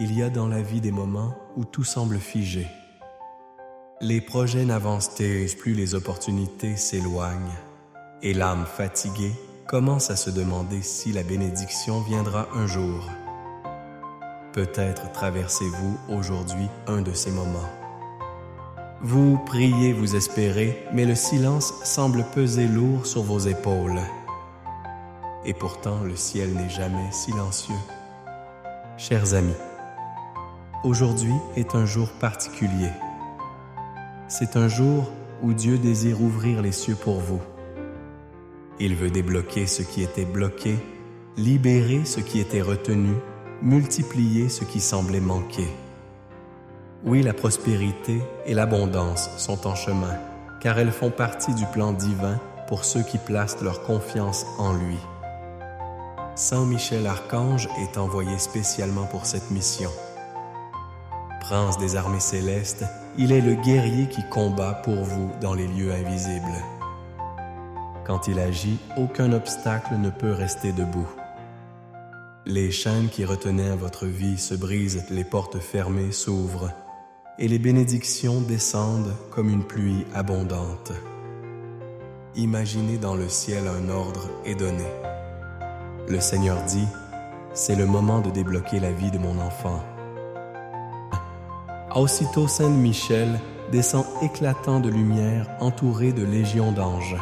Il y a dans la vie des moments où tout semble figé. Les projets n'avancent plus les opportunités s'éloignent, et l'âme fatiguée commence à se demander si la bénédiction viendra un jour. Peut-être traversez-vous aujourd'hui un de ces moments. Vous priez, vous espérez, mais le silence semble peser lourd sur vos épaules. Et pourtant, le ciel n'est jamais silencieux. Chers amis, aujourd'hui est un jour particulier. C'est un jour où Dieu désire ouvrir les cieux pour vous. Il veut débloquer ce qui était bloqué, libérer ce qui était retenu, multiplier ce qui semblait manquer. Oui, la prospérité et l'abondance sont en chemin, car elles font partie du plan divin pour ceux qui placent leur confiance en lui. Saint Michel Archange est envoyé spécialement pour cette mission. Prince des armées célestes, il est le guerrier qui combat pour vous dans les lieux invisibles. Quand il agit, aucun obstacle ne peut rester debout. Les chaînes qui retenaient votre vie se brisent, les portes fermées s'ouvrent, et les bénédictions descendent comme une pluie abondante. Imaginez dans le ciel un ordre est donné. Le Seigneur dit, c'est le moment de débloquer la vie de mon enfant. Aussitôt Saint Michel descend éclatant de lumière entouré de légions d'anges.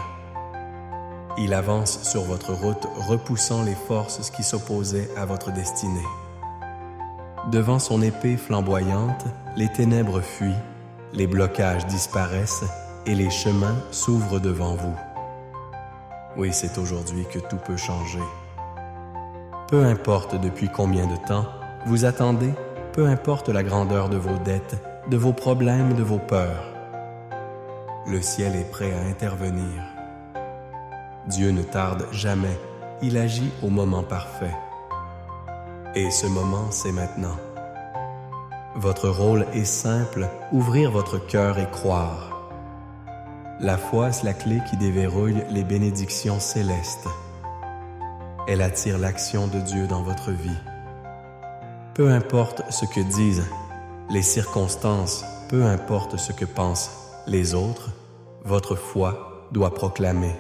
Il avance sur votre route repoussant les forces qui s'opposaient à votre destinée. Devant son épée flamboyante, les ténèbres fuient, les blocages disparaissent et les chemins s'ouvrent devant vous. Oui, c'est aujourd'hui que tout peut changer. Peu importe depuis combien de temps vous attendez, peu importe la grandeur de vos dettes, de vos problèmes, de vos peurs. Le ciel est prêt à intervenir. Dieu ne tarde jamais, il agit au moment parfait. Et ce moment, c'est maintenant. Votre rôle est simple, ouvrir votre cœur et croire. La foi, c'est la clé qui déverrouille les bénédictions célestes. Elle attire l'action de Dieu dans votre vie. Peu importe ce que disent les circonstances, peu importe ce que pensent les autres, votre foi doit proclamer.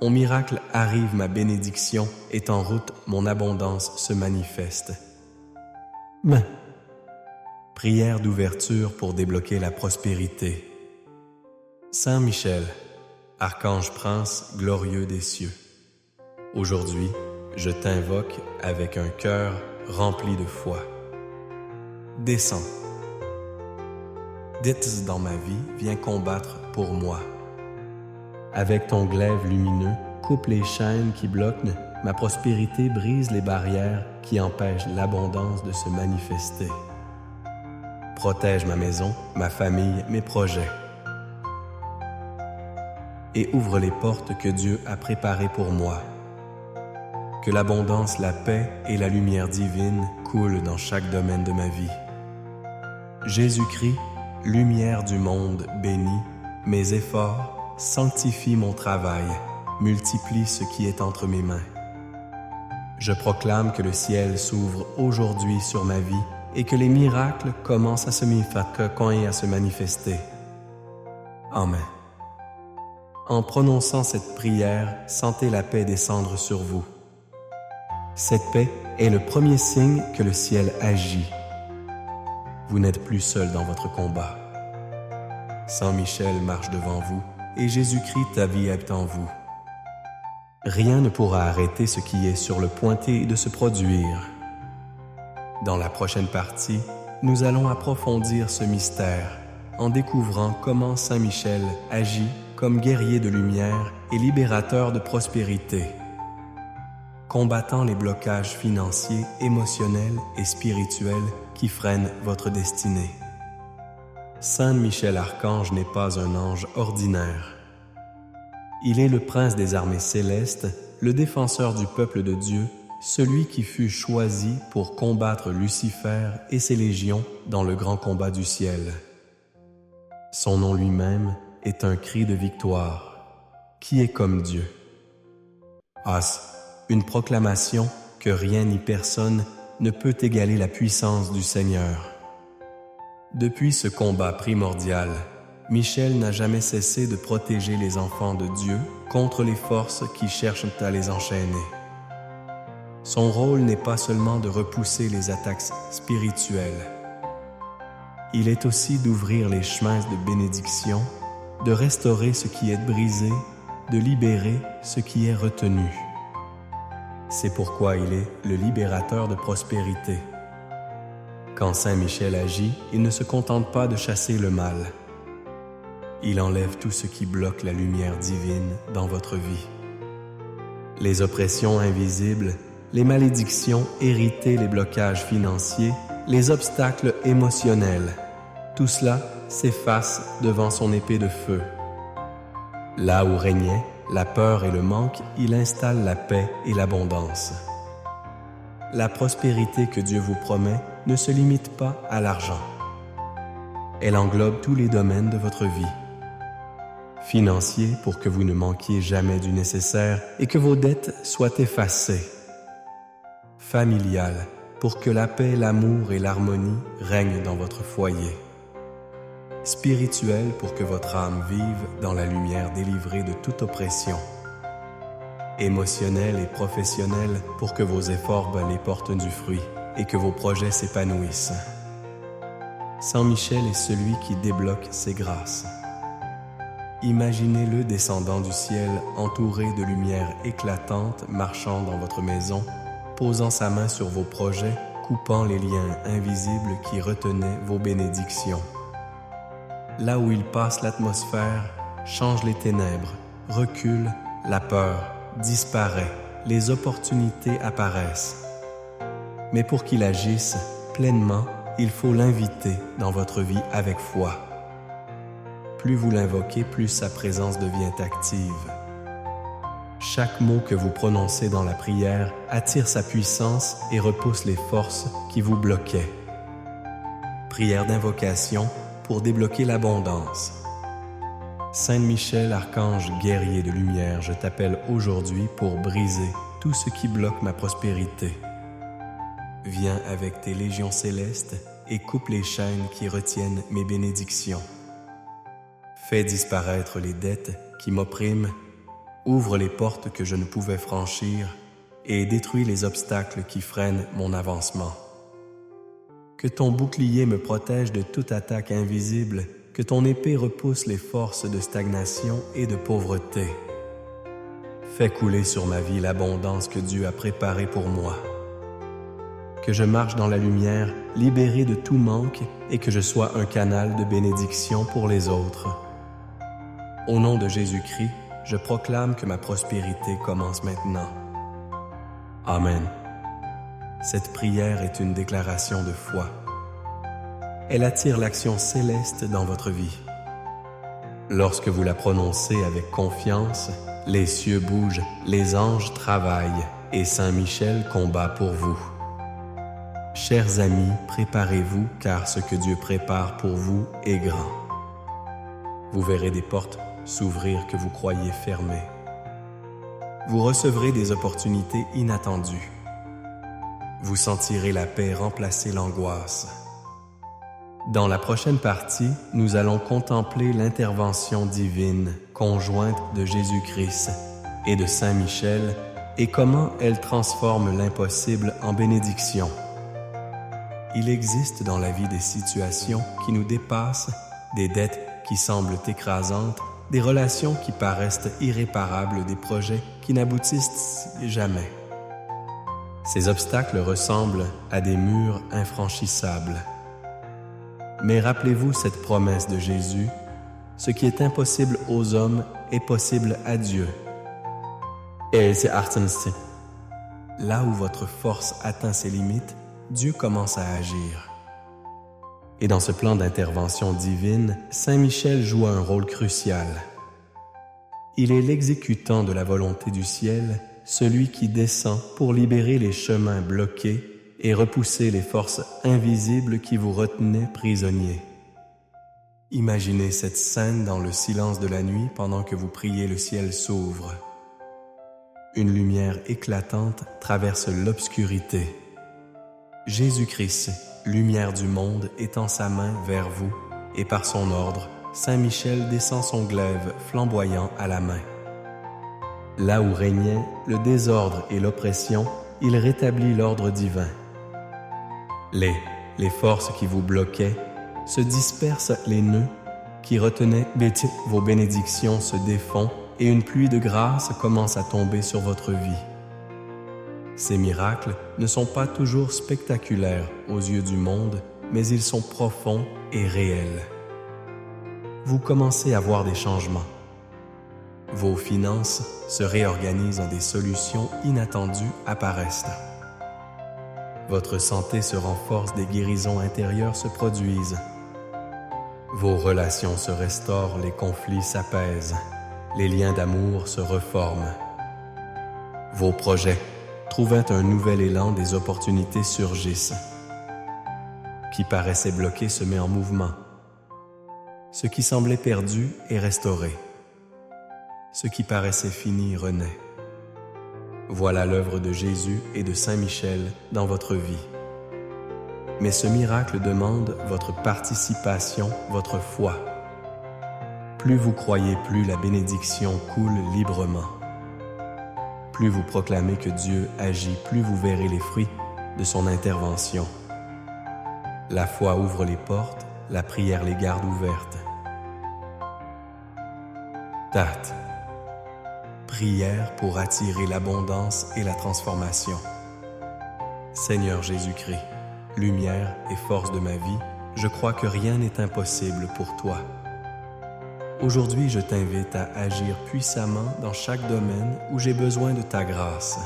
Mon miracle arrive, ma bénédiction est en route, mon abondance se manifeste. Prière d'ouverture pour débloquer la prospérité. Saint Michel, Archange Prince glorieux des cieux, aujourd'hui, je t'invoque avec un cœur rempli de foi. Descends. Dites dans ma vie, viens combattre pour moi. Avec ton glaive lumineux, coupe les chaînes qui bloquent ma prospérité, brise les barrières qui empêchent l'abondance de se manifester. Protège ma maison, ma famille, mes projets. Et ouvre les portes que Dieu a préparées pour moi. Que l'abondance, la paix et la lumière divine coulent dans chaque domaine de ma vie. Jésus-Christ, lumière du monde, bénis mes efforts, sanctifie mon travail, multiplie ce qui est entre mes mains. Je proclame que le ciel s'ouvre aujourd'hui sur ma vie et que les miracles commencent à se manifester. Amen. En prononçant cette prière, sentez la paix descendre sur vous. Cette paix est le premier signe que le ciel agit. Vous n'êtes plus seul dans votre combat. Saint Michel marche devant vous et Jésus-Christ, ta vie est en vous. Rien ne pourra arrêter ce qui est sur le point de se produire. Dans la prochaine partie, nous allons approfondir ce mystère en découvrant comment Saint Michel agit comme guerrier de lumière et libérateur de prospérité, combattant les blocages financiers, émotionnels et spirituels qui freinent votre destinée. Saint Michel Archange n'est pas un ange ordinaire. Il est le prince des armées célestes, le défenseur du peuple de Dieu, celui qui fut choisi pour combattre Lucifer et ses légions dans le grand combat du ciel. Son nom lui-même est un cri de victoire. Qui est comme Dieu? Une proclamation que rien ni personne ne peut égaler la puissance du Seigneur. Depuis ce combat primordial, Michel n'a jamais cessé de protéger les enfants de Dieu contre les forces qui cherchent à les enchaîner. Son rôle n'est pas seulement de repousser les attaques spirituelles. Il est aussi d'ouvrir les chemins de bénédiction, de restaurer ce qui est brisé, de libérer ce qui est retenu. C'est pourquoi il est le libérateur de prospérité. Quand Saint Michel agit, il ne se contente pas de chasser le mal. Il enlève tout ce qui bloque la lumière divine dans votre vie. Les oppressions invisibles, les malédictions héritées, les blocages financiers, les obstacles émotionnels, tout cela s'efface devant son épée de feu. Là où régnait la peur et le manque, il installe la paix et l'abondance. La prospérité que Dieu vous promet ne se limite pas à l'argent. Elle englobe tous les domaines de votre vie. Financier pour que vous ne manquiez jamais du nécessaire et que vos dettes soient effacées. Familial pour que la paix, l'amour et l'harmonie règnent dans votre foyer. Spirituel pour que votre âme vive dans la lumière délivrée de toute oppression. Émotionnel et professionnel pour que vos efforts les portent du fruit et que vos projets s'épanouissent. Saint Michel est celui qui débloque ces grâces. Imaginez-le descendant du ciel, entouré de lumière éclatante, marchant dans votre maison, posant sa main sur vos projets, coupant les liens invisibles qui retenaient vos bénédictions. Là où il passe, l'atmosphère change les ténèbres, recule, la peur disparaît, les opportunités apparaissent. Mais pour qu'il agisse pleinement, il faut l'inviter dans votre vie avec foi. Plus vous l'invoquez, plus sa présence devient active. Chaque mot que vous prononcez dans la prière attire sa puissance et repousse les forces qui vous bloquaient. Prière d'invocation pour débloquer l'abondance. Saint Michel, archange guerrier de lumière, je t'appelle aujourd'hui pour briser tout ce qui bloque ma prospérité. Viens avec tes légions célestes et coupe les chaînes qui retiennent mes bénédictions. Fais disparaître les dettes qui m'oppriment, ouvre les portes que je ne pouvais franchir et détruis les obstacles qui freinent mon avancement. Que ton bouclier me protège de toute attaque invisible, que ton épée repousse les forces de stagnation et de pauvreté. Fais couler sur ma vie l'abondance que Dieu a préparée pour moi. Que je marche dans la lumière, libéré de tout manque, et que je sois un canal de bénédiction pour les autres. Au nom de Jésus-Christ, je proclame que ma prospérité commence maintenant. Amen. Cette prière est une déclaration de foi. Elle attire l'action céleste dans votre vie. Lorsque vous la prononcez avec confiance, les cieux bougent, les anges travaillent et Saint Michel combat pour vous. Chers amis, préparez-vous car ce que Dieu prépare pour vous est grand. Vous verrez des portes s'ouvrir que vous croyez fermées. Vous recevrez des opportunités inattendues. Vous sentirez la paix remplacer l'angoisse. Dans la prochaine partie, nous allons contempler l'intervention divine conjointe de Jésus-Christ et de Saint Michel et comment elle transforme l'impossible en bénédiction. Il existe dans la vie des situations qui nous dépassent, des dettes qui semblent écrasantes, des relations qui paraissent irréparables, des projets qui n'aboutissent jamais. Ces obstacles ressemblent à des murs infranchissables. Mais rappelez-vous cette promesse de Jésus, ce qui est impossible aux hommes est possible à Dieu. Là où votre force atteint ses limites, Dieu commence à agir. Et dans ce plan d'intervention divine, Saint Michel joue un rôle crucial. Il est l'exécutant de la volonté du ciel, celui qui descend pour libérer les chemins bloqués et repousser les forces invisibles qui vous retenaient prisonniers. Imaginez cette scène dans le silence de la nuit pendant que vous priez, le ciel s'ouvre. Une lumière éclatante traverse l'obscurité. Jésus-Christ, lumière du monde, étend sa main vers vous, et par son ordre, Saint Michel descend son glaive flamboyant à la main. Là où régnait le désordre et l'oppression, il rétablit l'ordre divin. Les forces qui vous bloquaient se dispersent, les nœuds qui retenaient vos bénédictions se défont et une pluie de grâce commence à tomber sur votre vie. Ces miracles ne sont pas toujours spectaculaires aux yeux du monde, mais ils sont profonds et réels. Vous commencez à voir des changements. Vos finances se réorganisent et des solutions inattendues apparaissent. Votre santé se renforce, des guérisons intérieures se produisent. Vos relations se restaurent, les conflits s'apaisent, les liens d'amour se reforment. Vos projets trouvent un nouvel élan, des opportunités surgissent. Qui paraissait bloqué se met en mouvement. Ce qui semblait perdu est restauré. Ce qui paraissait fini renaît. Voilà l'œuvre de Jésus et de Saint Michel dans votre vie. Mais ce miracle demande votre participation, votre foi. Plus vous croyez, plus la bénédiction coule librement. Plus vous proclamez que Dieu agit, plus vous verrez les fruits de son intervention. La foi ouvre les portes, la prière les garde ouvertes. Tate. Prière pour attirer l'abondance et la transformation. Seigneur Jésus-Christ, lumière et force de ma vie, je crois que rien n'est impossible pour toi. Aujourd'hui, je t'invite à agir puissamment dans chaque domaine où j'ai besoin de ta grâce.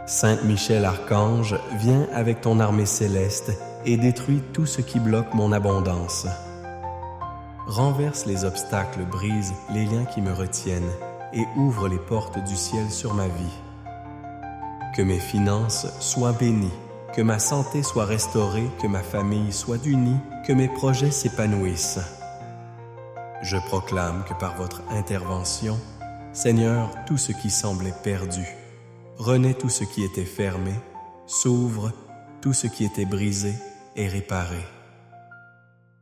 Saint Michel Archange, viens avec ton armée céleste et détruis tout ce qui bloque mon abondance. Renverse les obstacles, brise les liens qui me retiennent et ouvre les portes du ciel sur ma vie. Que mes finances soient bénies, que ma santé soit restaurée, que ma famille soit unie, que mes projets s'épanouissent. Je proclame que par votre intervention, Seigneur, tout ce qui semblait perdu, renaît tout ce qui était fermé, s'ouvre tout ce qui était brisé et réparé.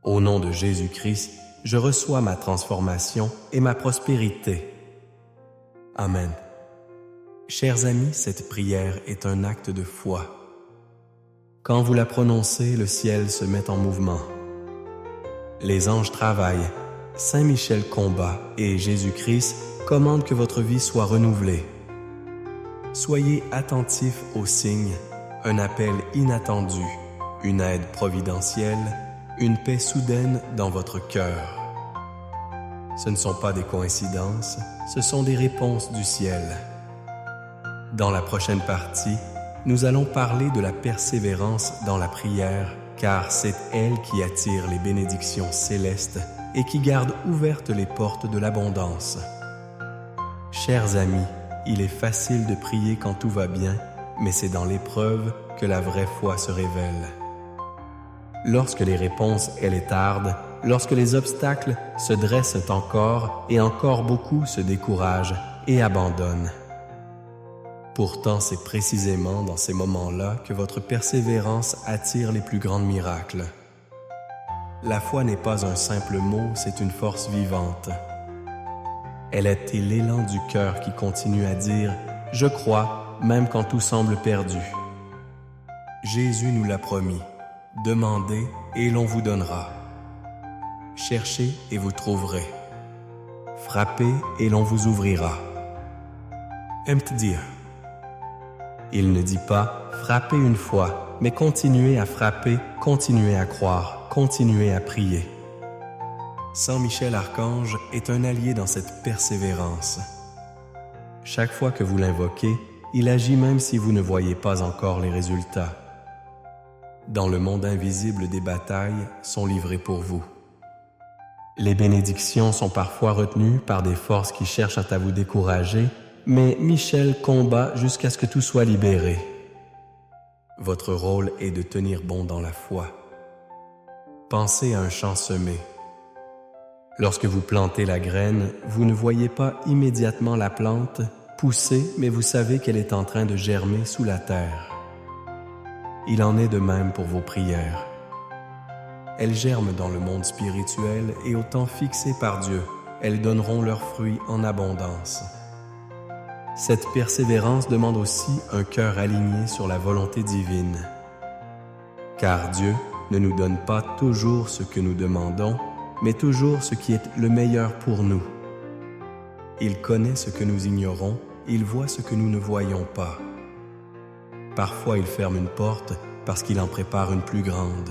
Au nom de Jésus-Christ, je reçois ma transformation et ma prospérité. Amen. Chers amis, cette prière est un acte de foi. Quand vous la prononcez, le ciel se met en mouvement. Les anges travaillent, Saint Michel combat et Jésus-Christ commande que votre vie soit renouvelée. Soyez attentifs aux signes, un appel inattendu, une aide providentielle, une paix soudaine dans votre cœur. Ce ne sont pas des coïncidences, ce sont des réponses du ciel. Dans la prochaine partie, nous allons parler de la persévérance dans la prière, car c'est elle qui attire les bénédictions célestes et qui garde ouvertes les portes de l'abondance. Chers amis, il est facile de prier quand tout va bien, mais c'est dans l'épreuve que la vraie foi se révèle. Lorsque les réponses, elles tardent, lorsque les obstacles se dressent encore et encore beaucoup se découragent et abandonnent. Pourtant, c'est précisément dans ces moments-là que votre persévérance attire les plus grands miracles. La foi n'est pas un simple mot, c'est une force vivante. Elle est l'élan du cœur qui continue à dire « Je crois » même quand tout semble perdu. Jésus nous l'a promis. Demandez et l'on vous donnera. Cherchez et vous trouverez. Frappez et l'on vous ouvrira. Empty dire. Il ne dit pas « frappez une fois », mais continuez à frapper, continuez à croire, continuez à prier. Saint Michel Archange est un allié dans cette persévérance. Chaque fois que vous l'invoquez, il agit même si vous ne voyez pas encore les résultats. Dans le monde invisible des batailles sont livrées pour vous. Les bénédictions sont parfois retenues par des forces qui cherchent à vous décourager, mais Michel combat jusqu'à ce que tout soit libéré. Votre rôle est de tenir bon dans la foi. Pensez à un champ semé. Lorsque vous plantez la graine, vous ne voyez pas immédiatement la plante pousser, mais vous savez qu'elle est en train de germer sous la terre. il en est de même pour vos prières. Elles germent dans le monde spirituel et au temps fixé par Dieu, elles donneront leurs fruits en abondance. Cette persévérance demande aussi un cœur aligné sur la volonté divine. Car Dieu ne nous donne pas toujours ce que nous demandons, mais toujours ce qui est le meilleur pour nous. Il connaît ce que nous ignorons, il voit ce que nous ne voyons pas. Parfois il ferme une porte parce qu'il en prépare une plus grande.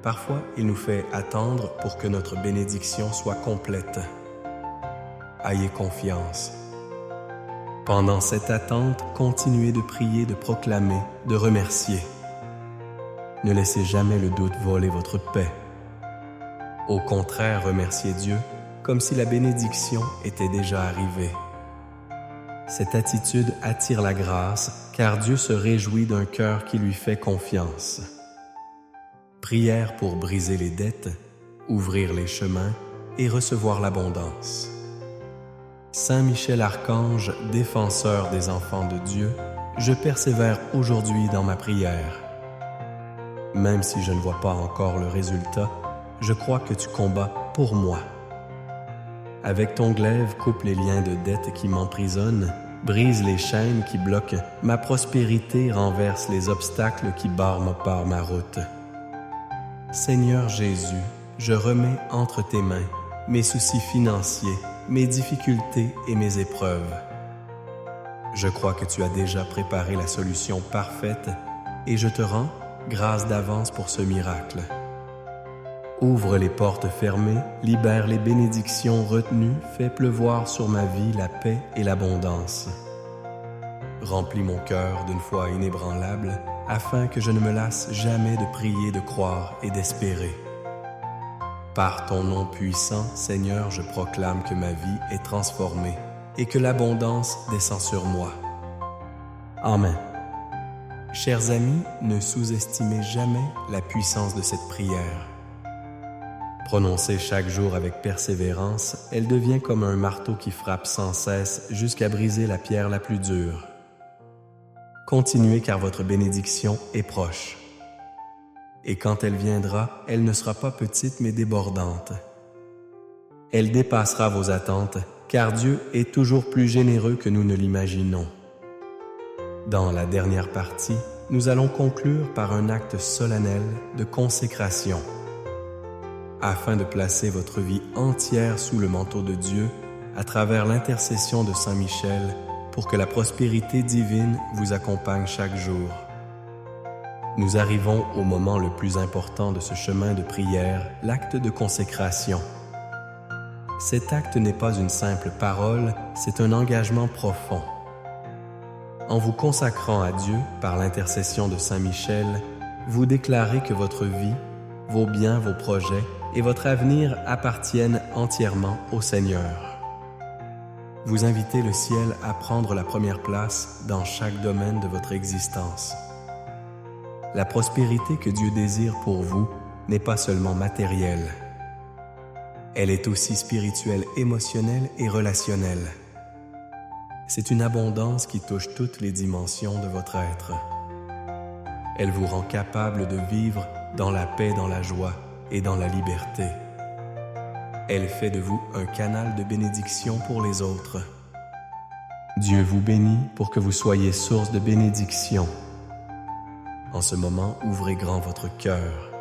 Parfois il nous fait attendre pour que notre bénédiction soit complète. Ayez confiance. Pendant cette attente, continuez de prier, de proclamer, de remercier. Ne laissez jamais le doute voler votre paix. Au contraire, remerciez Dieu comme si la bénédiction était déjà arrivée. Cette attitude attire la grâce, car Dieu se réjouit d'un cœur qui lui fait confiance. Prière pour briser les dettes, ouvrir les chemins et recevoir l'abondance. Saint Michel Archange, défenseur des enfants de Dieu, je persévère aujourd'hui dans ma prière. Même si je ne vois pas encore le résultat, je crois que tu combats pour moi. Avec ton glaive, coupe les liens de dette qui m'emprisonnent, brise les chaînes qui bloquent ma prospérité, renverse les obstacles qui barrent par ma route. Seigneur Jésus, je remets entre tes mains mes soucis financiers, mes difficultés et mes épreuves. Je crois que tu as déjà préparé la solution parfaite et je te rends grâce d'avance pour ce miracle. Ouvre les portes fermées, libère les bénédictions retenues, fais pleuvoir sur ma vie la paix et l'abondance. Remplis mon cœur d'une foi inébranlable, afin que je ne me lasse jamais de prier, de croire et d'espérer. Par ton nom puissant, Seigneur, je proclame que ma vie est transformée et que l'abondance descend sur moi. Amen. Chers amis, ne sous-estimez jamais la puissance de cette prière. Prononcée chaque jour avec persévérance, elle devient comme un marteau qui frappe sans cesse jusqu'à briser la pierre la plus dure. Continuez car votre bénédiction est proche. Et quand elle viendra, elle ne sera pas petite mais débordante. Elle dépassera vos attentes, car Dieu est toujours plus généreux que nous ne l'imaginons. Dans la dernière partie, nous allons conclure par un acte solennel de consécration. Afin de placer votre vie entière sous le manteau de Dieu, à travers l'intercession de Saint Michel, pour que la prospérité divine vous accompagne chaque jour. Nous arrivons au moment le plus important de ce chemin de prière, l'acte de consécration. Cet acte n'est pas une simple parole, c'est un engagement profond. En vous consacrant à Dieu par l'intercession de Saint Michel, vous déclarez que votre vie, vos biens, vos projets et votre avenir appartiennent entièrement au Seigneur. Vous invitez le ciel à prendre la première place dans chaque domaine de votre existence. La prospérité que Dieu désire pour vous n'est pas seulement matérielle. Elle est aussi spirituelle, émotionnelle et relationnelle. C'est une abondance qui touche toutes les dimensions de votre être. Elle vous rend capable de vivre dans la paix, dans la joie et dans la liberté. Elle fait de vous un canal de bénédiction pour les autres. Dieu vous bénit pour que vous soyez source de bénédiction. En ce moment, ouvrez grand votre cœur.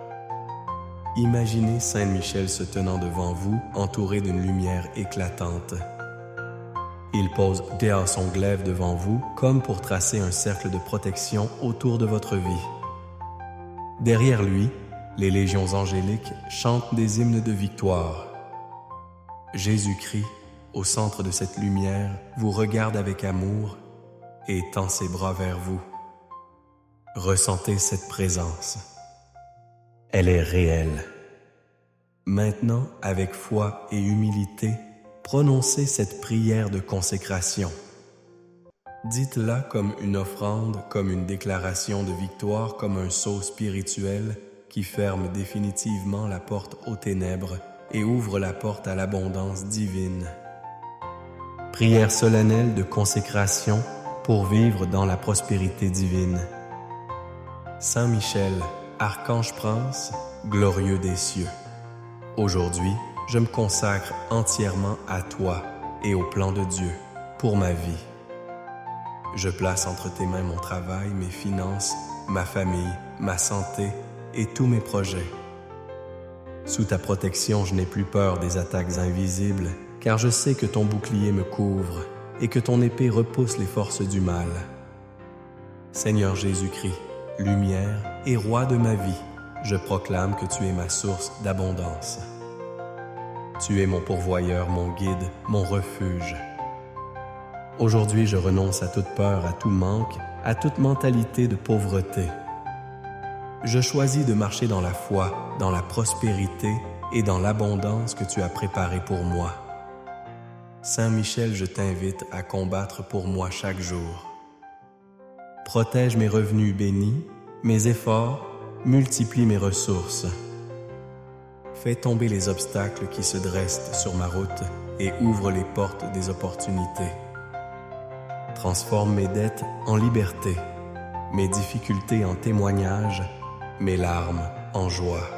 Imaginez Saint Michel se tenant devant vous, entouré d'une lumière éclatante. Il pose derrière son glaive devant vous, comme pour tracer un cercle de protection autour de votre vie. Derrière lui, les légions angéliques chantent des hymnes de victoire. Jésus-Christ, au centre de cette lumière, vous regarde avec amour et tend ses bras vers vous. Ressentez cette présence. Elle est réelle. Maintenant, avec foi et humilité, prononcez cette prière de consécration. Dites-la comme une offrande, comme une déclaration de victoire, comme un sceau spirituel qui ferme définitivement la porte aux ténèbres et ouvre la porte à l'abondance divine. Prière solennelle de consécration pour vivre dans la prospérité divine. Saint Michel, archange prince, glorieux des cieux, aujourd'hui, je me consacre entièrement à toi et au plan de Dieu pour ma vie. Je place entre tes mains mon travail, mes finances, ma famille, ma santé et tous mes projets. Sous ta protection, je n'ai plus peur des attaques invisibles, car je sais que ton bouclier me couvre et que ton épée repousse les forces du mal. Seigneur Jésus-Christ, lumière et roi de ma vie, je proclame que tu es ma source d'abondance. Tu es mon pourvoyeur, mon guide, mon refuge. Aujourd'hui, je renonce à toute peur, à tout manque, à toute mentalité de pauvreté. Je choisis de marcher dans la foi, dans la prospérité et dans l'abondance que tu as préparée pour moi. Saint Michel, je t'invite à combattre pour moi chaque jour. Protège mes revenus bénis, mes efforts, multiplie mes ressources. Fais tomber les obstacles qui se dressent sur ma route et ouvre les portes des opportunités. Transforme mes dettes en liberté, mes difficultés en témoignages, mes larmes en joie.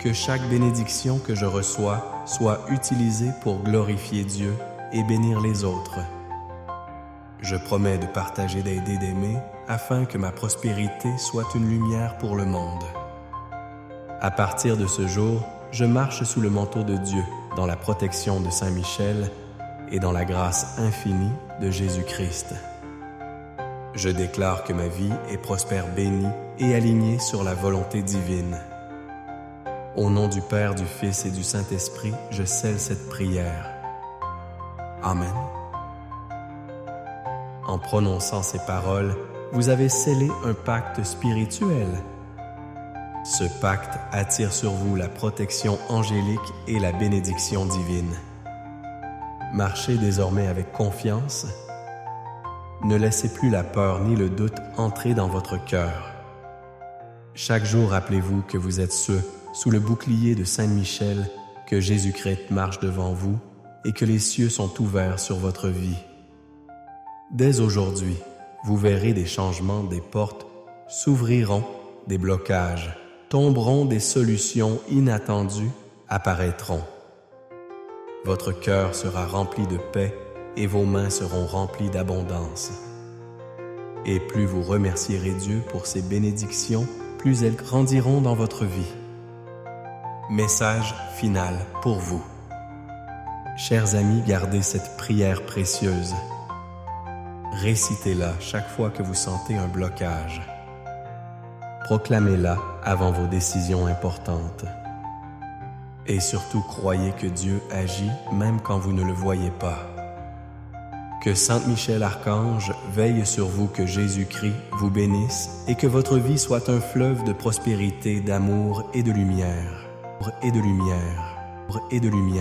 Que chaque bénédiction que je reçois soit utilisée pour glorifier Dieu et bénir les autres. Je promets de partager, d'aider, d'aimer, afin que ma prospérité soit une lumière pour le monde. À partir de ce jour, je marche sous le manteau de Dieu, dans la protection de Saint Michel et dans la grâce infinie de Jésus-Christ. Je déclare que ma vie est prospère, bénie et alignée sur la volonté divine. Au nom du Père, du Fils et du Saint-Esprit, je scelle cette prière. Amen. En prononçant ces paroles, vous avez scellé un pacte spirituel. Ce pacte attire sur vous la protection angélique et la bénédiction divine. Marchez désormais avec confiance. Ne laissez plus la peur ni le doute entrer dans votre cœur. Chaque jour, rappelez-vous que vous êtes ceux sous le bouclier de Saint Michel, que Jésus-Christ marche devant vous et que les cieux sont ouverts sur votre vie. Dès aujourd'hui, vous verrez des changements, des portes s'ouvriront, des blocages tomberont, des solutions inattendues apparaîtront. Votre cœur sera rempli de paix et vos mains seront remplies d'abondance. Et plus vous remercierez Dieu pour ses bénédictions, plus elles grandiront dans votre vie. Message final pour vous. Chers amis, gardez cette prière précieuse. Récitez-la chaque fois que vous sentez un blocage. Proclamez-la avant vos décisions importantes. Et surtout, croyez que Dieu agit même quand vous ne le voyez pas. Que Saint Michel Archange veille sur vous, que Jésus-Christ vous bénisse et que votre vie soit un fleuve de prospérité, d'amour et de lumière. Et de lumière. Et de lumière.